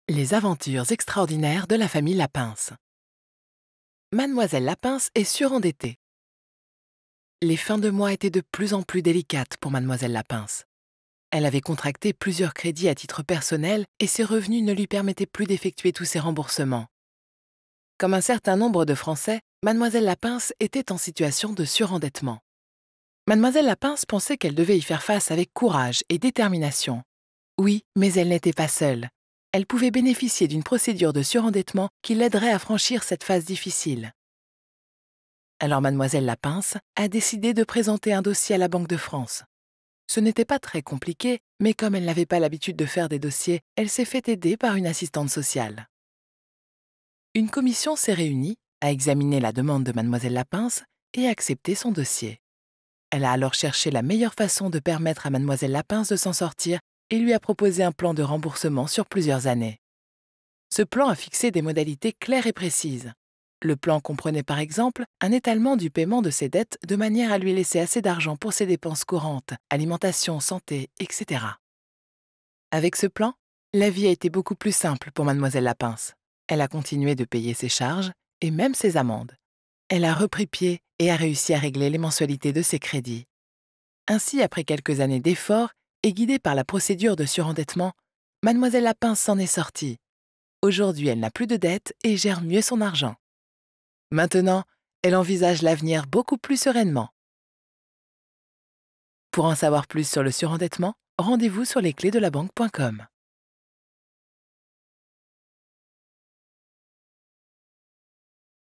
Les aventures extraordinaires de la famille Lapince. Mademoiselle Lapince est surendettée. Les fins de mois étaient de plus en plus délicates pour Mademoiselle Lapince. Elle avait contracté plusieurs crédits à titre personnel et ses revenus ne lui permettaient plus d'effectuer tous ses remboursements. Comme un certain nombre de Français, Mademoiselle Lapince était en situation de surendettement. Mademoiselle Lapince pensait qu'elle devait y faire face avec courage et détermination. Oui, mais elle n'était pas seule. Elle pouvait bénéficier d'une procédure de surendettement qui l'aiderait à franchir cette phase difficile. Alors Mademoiselle Lapince a décidé de présenter un dossier à la Banque de France. Ce n'était pas très compliqué, mais comme elle n'avait pas l'habitude de faire des dossiers, elle s'est fait aider par une assistante sociale. Une commission s'est réunie, a examiné la demande de Mademoiselle Lapince et a accepté son dossier. Elle a alors cherché la meilleure façon de permettre à Mademoiselle Lapince de s'en sortir et lui a proposé un plan de remboursement sur plusieurs années. Ce plan a fixé des modalités claires et précises. Le plan comprenait par exemple un étalement du paiement de ses dettes de manière à lui laisser assez d'argent pour ses dépenses courantes, alimentation, santé, etc. Avec ce plan, la vie a été beaucoup plus simple pour Mademoiselle Lapince. Elle a continué de payer ses charges et même ses amendes. Elle a repris pied et a réussi à régler les mensualités de ses crédits. Ainsi, après quelques années d'efforts et guidée par la procédure de surendettement, Mademoiselle Lapince s'en est sortie. Aujourd'hui, elle n'a plus de dettes et gère mieux son argent. Maintenant, elle envisage l'avenir beaucoup plus sereinement. Pour en savoir plus sur le surendettement, rendez-vous sur lesclésdelabanque.com.